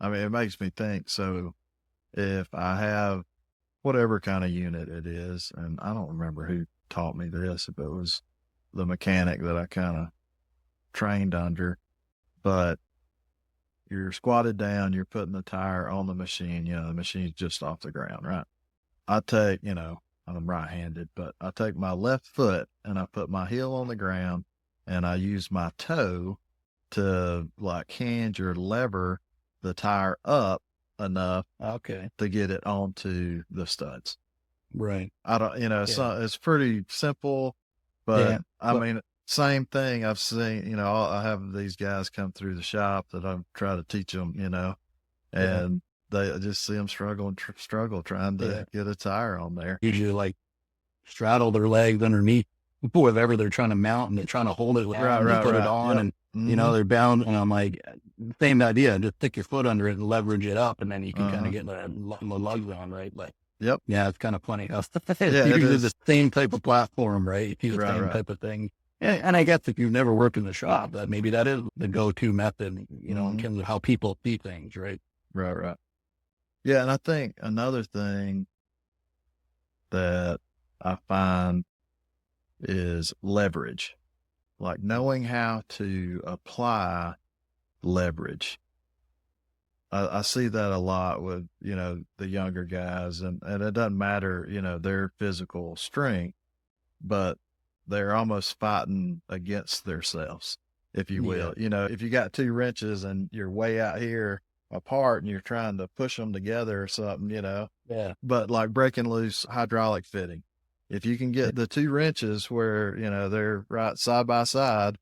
I mean, it makes me think, so if I have whatever kind of unit it is, and I don't remember who taught me this, if it was the mechanic that I kind of trained under, but you're squatted down, you're putting the tire on the machine, the machine's just off the ground, right? I take, I'm right-handed, but I take my left foot and I put my heel on the ground and I use my toe to like hinge or lever the tire up enough Okay. to get it onto the studs. Right. I don't, it's pretty simple, but I mean, same thing I've seen, I have these guys come through the shop that I try to teach them, and I just see them struggle trying to get a tire on there. Usually like straddle their legs underneath whatever they're trying to mount, and they're trying to hold it down, and put it on, and they're bound. And I'm like, same idea. Just stick your foot under it and leverage it up, and then you can kind of get the lugs on, right? Like, yeah, it's kind of funny. It's usually the same type of platform, right? You see the same type of thing. And I guess if you've never worked in the shop, that maybe that is the go-to method, in terms of how people see things, right? Right. Yeah, and I think another thing that I find is leverage, like knowing how to apply leverage. I see that a lot with, the younger guys, and it doesn't matter, their physical strength, but they're almost fighting against themselves, if you will. If you got 2 wrenches and you're way out here apart and you're trying to push them together or something, but like breaking loose hydraulic fitting, if you can get the 2 wrenches where, they're right side by side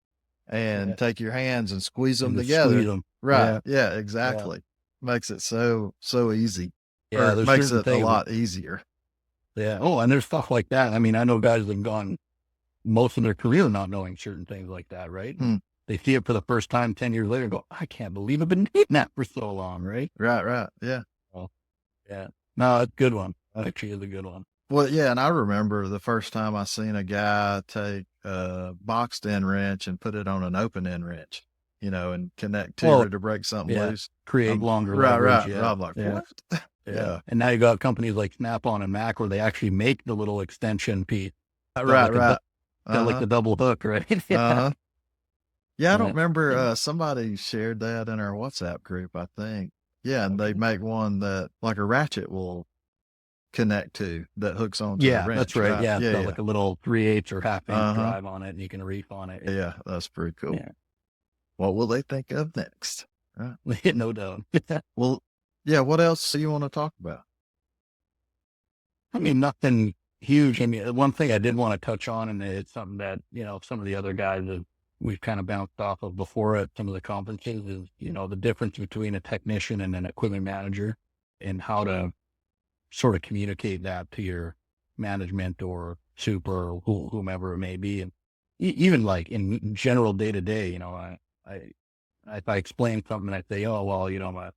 and take your hands and squeeze them together. Squeeze them. Right. Yeah, exactly. Makes it so easy. Yeah. Or it makes it a lot easier. Yeah. Oh, and there's stuff like that. I mean, I know guys that have gone most of their career not knowing certain things like that, right? They see it for the first time 10 years later and go, I can't believe I've been eating that for so long, right? Right. Yeah. Well, yeah. No, it's a good one. That actually is a good one. Well, yeah, and I remember the first time I seen a guy take a boxed end wrench and put it on an open end wrench, and connect two to break something loose. Create longer leverage. Right. I'm like, what? Yeah. And now you got companies like Snap-on and Mac where they actually make the little extension piece. Right. Like the double hook, right? Yeah, I don't remember. Somebody shared that in our WhatsApp group, I think. Yeah, and they make one that like a ratchet will connect to that hooks onto the wrench. That's right. Yeah, it's got like a little 3/8 or half-inch drive on it, and you can reef on it. Yeah, that's pretty cool. Yeah. What will they think of next? Right. No doubt. Well, yeah. What else do you want to talk about? I mean, nothing huge. I mean, one thing I did want to touch on, and it's something that, some of the other guys that we've kind of bounced off of before at some of the conferences is, the difference between a technician and an equipment manager, and how to sort of communicate that to your management or super or whomever it may be. And even like in general day to day, if I explain something, I say, oh, well, I'm a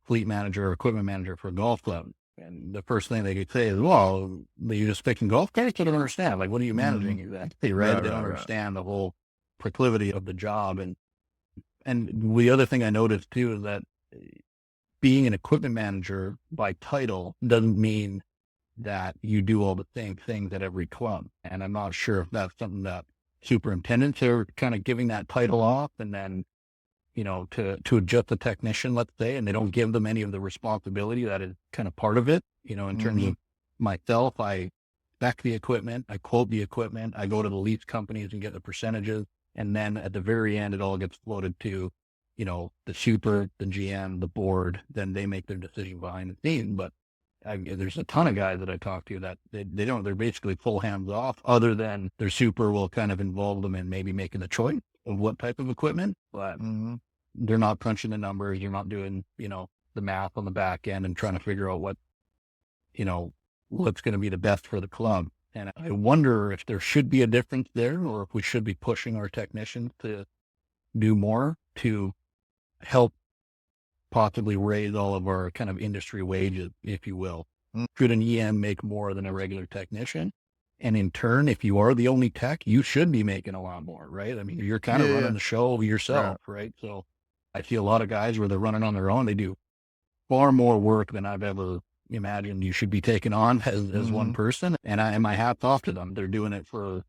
fleet manager or equipment manager for a golf club. And the first thing they could say is, well, you're just fixing golf carts? I don't understand. Like, what are you managing exactly, right? They don't understand the whole proclivity of the job. And the other thing I noticed too is that being an equipment manager by title doesn't mean that you do all the same things at every club. And I'm not sure if that's something that superintendents are kind of giving that title off, and then, to adjust the technician, let's say, and they don't give them any of the responsibility that is kind of part of it, in terms of myself. I spec the equipment, I quote the equipment, I go to the lease companies and get the percentages. And then at the very end, it all gets floated to, the super, the GM, the board, then they make their decision behind the scenes. But there's a ton of guys that I talk to that they're basically full hands off, other than their super will kind of involve them in maybe making the choice of what type of equipment, but they're not crunching the numbers. You're not doing, the math on the back end and trying to figure out what, what's going to be the best for the club. And I wonder if there should be a difference there, or if we should be pushing our technicians to do more to help possibly raise all of our kind of industry wages, if you will. Should an EM make more than a regular technician? And in turn, if you are the only tech, you should be making a lot more, right? I mean, you're kind of running the show yourself, right? So I see a lot of guys where they're running on their own. They do far more work than I've ever imagined you should be taking on as one person. And my hat's off to them. They're doing it for,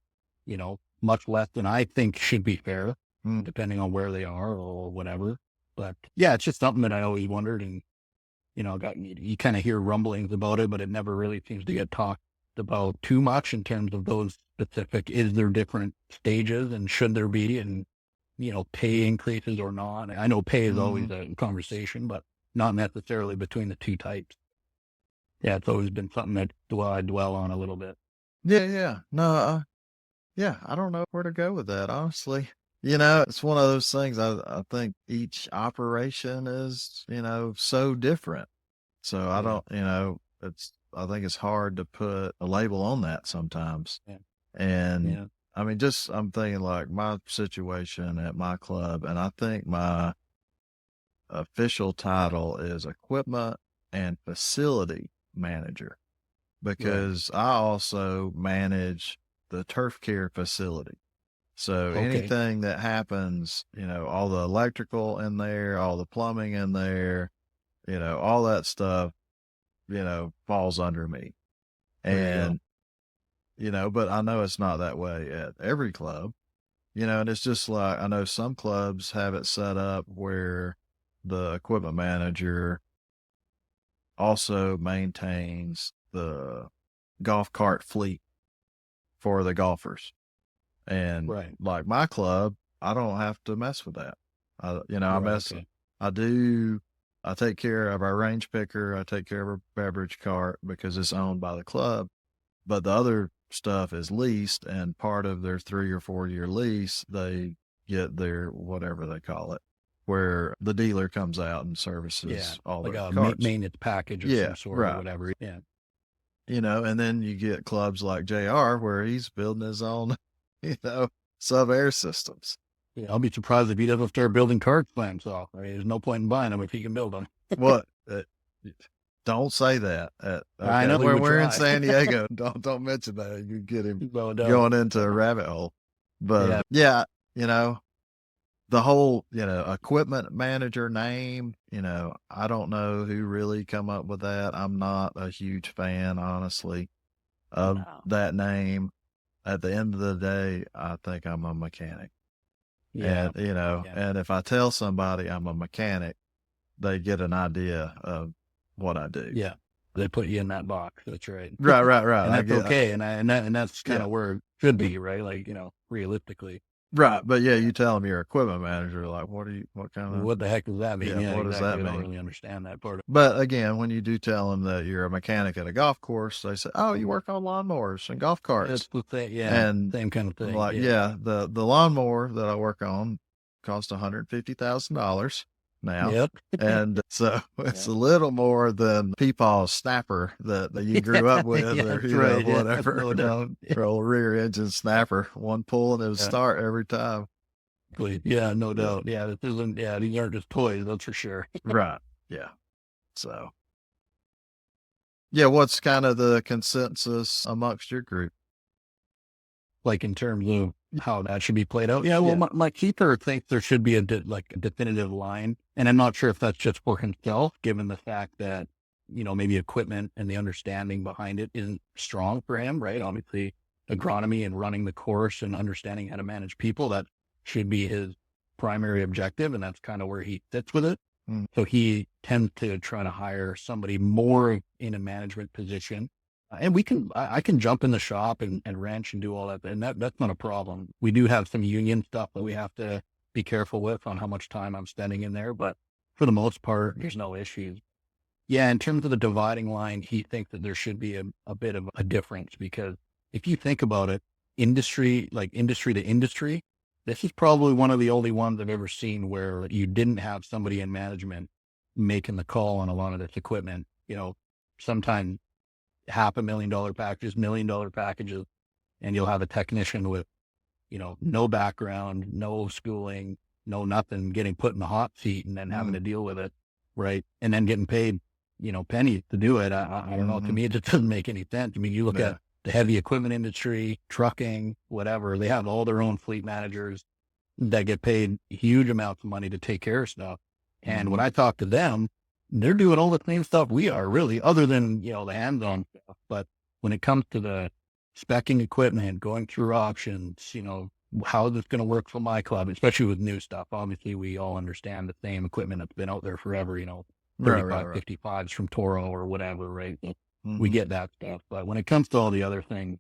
much less than I think should be fair, Mm. depending on where they are or whatever. But yeah, it's just something that I always wondered, and you kind of hear rumblings about it, but it never really seems to get talked about too much in terms of those specific. Is there different stages, and should there be, and pay increases or not? I know pay is always a conversation, but not necessarily between the two types. Yeah, it's always been something that I dwell on a little bit. Yeah. No, yeah, I don't know where to go with that, honestly. It's one of those things. I think each operation is, so different. So I Yeah. don't, I think it's hard to put a label on that sometimes. Yeah. And Yeah. I mean, I'm thinking like my situation at my club, and I think my official title is equipment and facility manager, because I also manage the turf care facility. So Okay. anything that happens, all the electrical in there, all the plumbing in there, all that stuff, falls under me. There you go. And, but I know it's not that way at every club, and it's just like, I know some clubs have it set up where the equipment manager also maintains the golf cart fleet for the golfers. And Right. like my club, I don't have to mess with that. I Okay. I take care of our range picker. I take care of our beverage cart because it's owned by the club, but the other stuff is leased, and part of their 3 or 4 year lease, they get their, whatever they call it, where the dealer comes out and services all Like their a carts. maintenance package of Yeah, some sort right. or whatever. Yeah. And then you get clubs like JR where he's building his own, sub-air systems. Yeah, I'll be surprised if he doesn't start building carts by himself. I mean, there's no point in buying them if he can build them. What? Don't say that. I know he When would we're in try. San Diego, don't mention that. You get him No doubt. going into a rabbit hole. But yeah, the whole, equipment manager name, I don't know who really come up with that. I'm not a huge fan, honestly, of that name. At the end of the day, I think I'm a mechanic. Yeah. And, and if I tell somebody I'm a mechanic, they get an idea of what I do. Yeah. They put you in that box. That's right. Right. And that's okay. And that's kind of where it should be, right? Like, realistically. Right. But yeah, you tell them you're equipment manager, like, what kind of, What the heck does that mean? Yeah, what does that I don't mean? really understand that part. But again, when you do tell them that you're a mechanic at a golf course, they say, oh, you work on lawnmowers and golf carts. It's the same, and same kind of thing. Like, the lawnmower that I work on cost $150,000 now. Yep. And so it's a little more than Peepaw's snapper that you grew up with, or whatever. No doubt. Old rear engine snapper, one pull and it would start every time. Yeah, no doubt. Yeah, this isn't. Yeah, these aren't just toys. That's for sure. Right. Yeah. So. Yeah, what's kind of the consensus amongst your group? Like in terms of how that should be played out. Yeah, well, my keeper thinks there should be a definitive line, and I'm not sure if that's just for himself, given the fact that maybe equipment and the understanding behind it isn't strong for him, right? Obviously, agronomy and running the course and understanding how to manage people, that should be his primary objective, and that's kind of where he sits with it. So he tends to try to hire somebody more in a management position. And I can jump in the shop and wrench and do all that. And that's not a problem. We do have some union stuff that we have to be careful with on how much time I'm spending in there. But for the most part, there's no issues. Yeah, in terms of the dividing line, he thinks that there should be a bit of a difference, because if you think about it, industry to industry, this is probably one of the only ones I've ever seen where you didn't have somebody in management making the call on a lot of this equipment. Sometimes $500,000 packages, $1 million packages, and you'll have a technician with, no background, no schooling, no nothing, getting put in the hot seat and then having to deal with it, right? And then getting paid, pennies to do it. I don't know. To me, it just doesn't make any sense. I mean, you look at the heavy equipment industry, trucking, whatever, they have all their own fleet managers that get paid huge amounts of money to take care of stuff. And when I talk to them, they're doing all the same stuff we are, really, other than, the hands-on stuff. But when it comes to the speccing equipment, going through options, how is this going to work for my club, especially with new stuff. Obviously, we all understand the same equipment that's been out there forever, 35, 55s from Toro or whatever, right? We get that stuff. But when it comes to all the other things,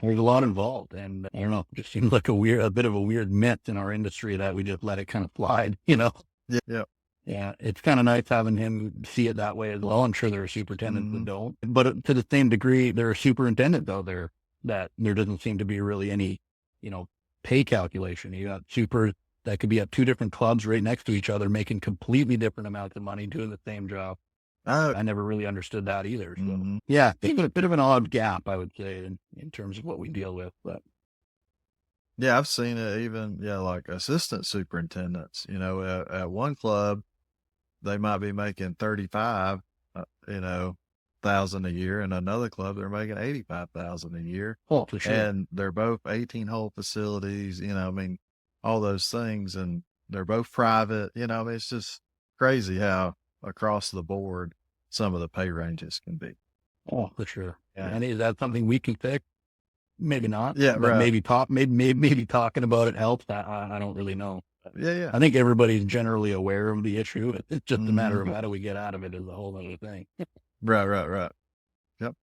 there's a lot involved. And I don't know, it just seems like a bit of a weird myth in our industry that we just let it kind of slide, Yeah. Yeah, it's kind of nice having him see it that way as well. I'm sure there are superintendents that don't, but to the same degree, there are superintendents out there that there doesn't seem to be really any, pay calculation. You got supers that could be at two different clubs right next to each other, making completely different amounts of money doing the same job. I never really understood that either. So yeah, it's a bit of an odd gap, I would say, in terms of what we deal with. But yeah, I've seen it even, like assistant superintendents, at one club, they might be making 35, thousand a year, and another club they're making 85,000 a year. Oh, for sure. And they're both 18-hole facilities, all those things, and they're both private. It's just crazy how across the board some of the pay ranges can be. Oh, for sure. Yeah. And is that something we can fix? Maybe not. Yeah, but right. Maybe talking about it helps. I don't really know. Yeah. I think everybody's generally aware of the issue. It's just a matter of how do we get out of it is a whole other thing. Right. Yep.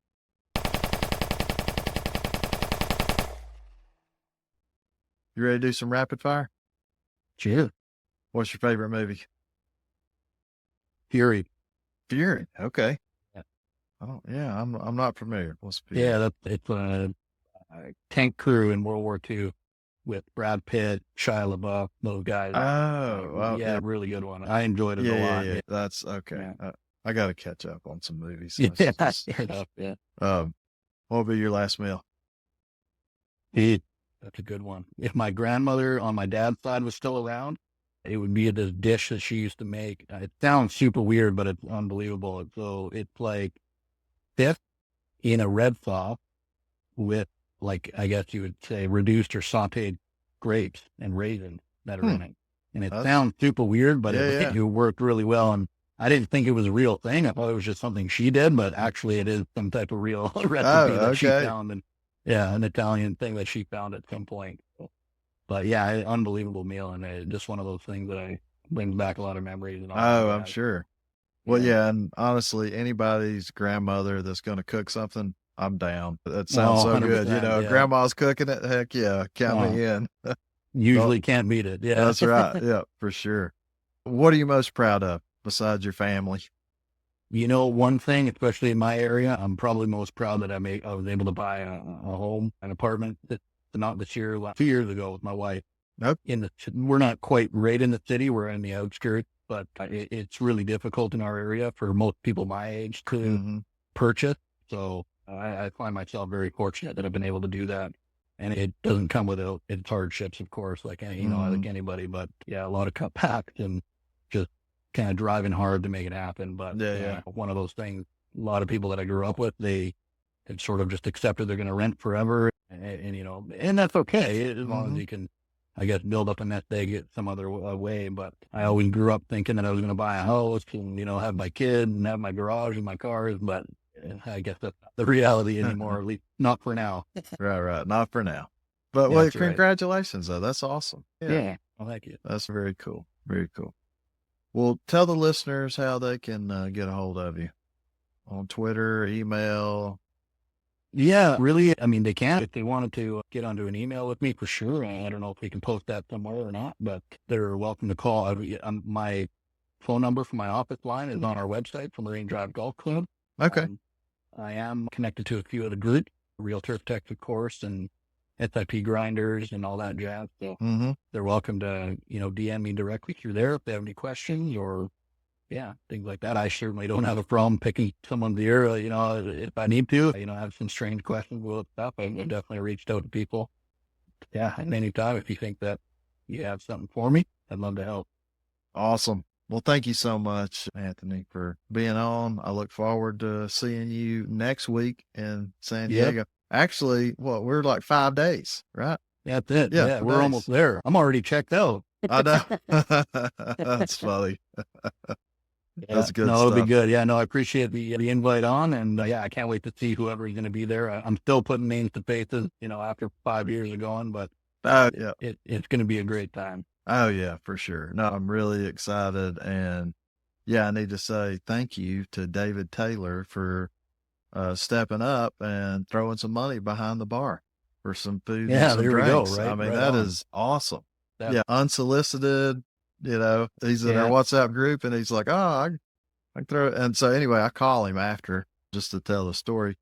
You ready to do some rapid fire? Sure. What's your favorite movie? Fury. Okay. Yeah. Oh, yeah. I'm not familiar. What's Fury? Yeah, it's a tank crew in World War II with Brad Pitt, Shia LaBeouf, those guys. Oh, yeah, really good one. I enjoyed it a lot. Yeah. That's okay. Yeah. I got to catch up on some movies. Yeah, fair enough. Yeah. What would be your last meal? That's a good one. If my grandmother on my dad's side was still around, it would be this dish that she used to make. It sounds super weird, but it's unbelievable. So it's like fish in a red sauce with, like, I guess you would say reduced or sauteed grapes and raisins that are in it. And it sounds super weird, but it worked really well. And I didn't think it was a real thing. I thought it was just something she did, but actually it is some type of real recipe that she found. And yeah, an Italian thing that she found at some point. But yeah, unbelievable meal. And just one of those things that brings back a lot of memories. And all I'm sure. Well, yeah. And honestly, anybody's grandmother that's going to cook something, I'm down. That sounds so good. Grandma's cooking it. Heck yeah. Count me in. Usually can't beat it. Yeah. That's right. Yeah, for sure. What are you most proud of besides your family? One thing, especially in my area, I'm probably most proud that I was able to buy a home, an apartment not this year, 2 years ago with my wife. Nope. We're not quite right in the city. We're in the outskirts, but it's really difficult in our area for most people my age to purchase. So I find myself very fortunate that I've been able to do that. And it doesn't come without its hardships, of course, like anybody, but yeah, a lot of cutbacks and just kind of driving hard to make it happen. But one of those things, a lot of people that I grew up with, they had sort of just accepted they're going to rent forever. And that's okay as long as you can, I guess, build up a nest egg it some other way. But I always grew up thinking that I was going to buy a house and, have my kid and have my garage and my cars. But I guess that's not the reality anymore, at least not for now. Right. Not for now. But congratulations, though. That's awesome. Yeah. Well, thank you. That's very cool. Very cool. Well, tell the listeners how they can get a hold of you on Twitter, email. Yeah, really. I mean, they can if they wanted to get onto an email with me for sure. I don't know if we can post that somewhere or not, but they're welcome to call. My phone number for my office line is on our website from Marine Drive Golf Club. Okay. I am connected to a few of the groups, Real Turf Tech, of course, and SIP grinders and all that jazz. So they're welcome to, DM me directly through there if they have any questions or, things like that. I certainly don't have a problem picking someone's ear, if I need to. I have some strange questions with stuff. I've definitely reached out to people. Yeah, at any time, if you think that you have something for me, I'd love to help. Awesome. Well, thank you so much, Anthony, for being on. I look forward to seeing you next week in San Diego. Yep. Actually, we're like 5 days, right? That's it. Yeah, we're almost there. I'm already checked out. I know. That's funny. That's good stuff. It'll be good. Yeah, no, I appreciate the invite on. And I can't wait to see whoever's going to be there. I'm still putting names to faces, after 5 years of going, but Oh, yeah. It's going to be a great time. Oh, yeah, for sure. No, I'm really excited. And yeah, I need to say thank you to David Taylor for stepping up and throwing some money behind the bar for some food and Yeah, some there we go. drinks. I Right, mean, right that on. is awesome. That- Yeah, unsolicited. He's in our Yeah. WhatsApp group, and he's like, "Oh, I can throw it." And so anyway, I call him after just to tell the story.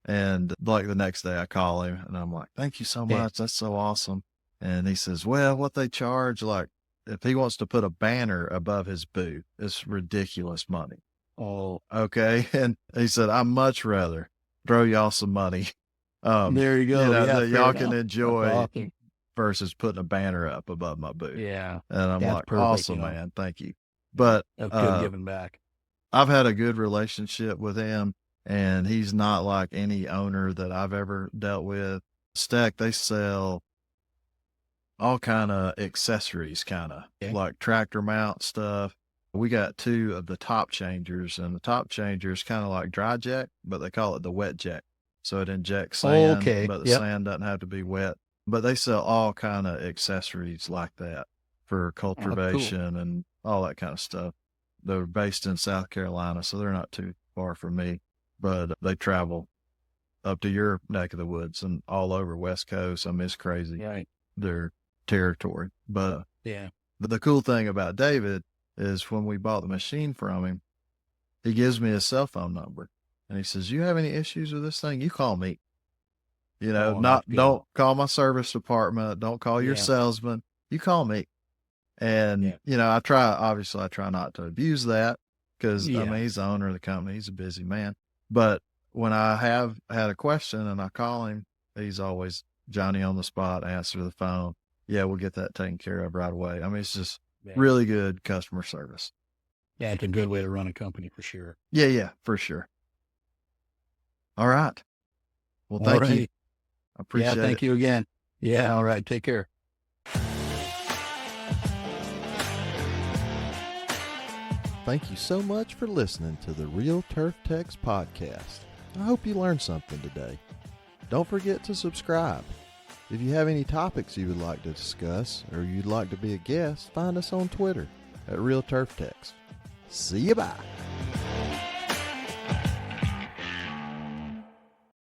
And like the next day, I call him, and I'm like, "Thank you so Yeah. much. That's so awesome." And he says, "Well, what they charge, like if he wants to put a banner above his booth, it's ridiculous money." Oh, Okay. And he said, "I'd much rather throw y'all some money. there you go. Yeah, That fair y'all can enough. enjoy That's awesome. versus putting a banner up above my booth." Yeah, And I'm that's like, perfect, "Awesome, you know. man. Thank you." But That's good giving back. I've had a good relationship with him, and he's not like any owner that I've ever dealt with. Stack, they sell all kind of accessories, Okay. like tractor mount stuff. We got two of the top changers, and the top changer is kind of like dry jack, but they call it the wet jack. So it injects sand, Okay. but the Yep. sand doesn't have to be wet. But they sell all kind of accessories like that for cool. cultivation and all that kind of stuff. They're based in South Carolina, so they're not too far from me, but they travel up to your neck of the woods and all over West Coast. I mean, it's crazy, Right. their territory. But Yeah. the cool thing about David is when we bought the machine from him, he gives me his cell phone number and he says, "You have any issues with this thing? You call me. Oh, Not that's good. don't call my service department. Don't call your Yeah. salesman. You call me." And Yeah. I try not to abuse that because I Yeah. mean he's the owner of the company. He's a busy man. But when I have had a question and I call him, he's always Johnny on the spot, answer the phone. Yeah, we'll get that taken care of right away. I mean, it's just Yeah. really good customer service. Yeah, it's a good way to run a company for sure. Yeah, for sure. All right. Well, All thank you. righty. I appreciate Yeah, thank you again. Yeah, all right. Take care. Thank you so much for listening to the Real Turf Techs podcast. I hope you learned something today. Don't forget to subscribe. If you have any topics you would like to discuss or you'd like to be a guest, find us on Twitter at Real Turf Techs. See you bye.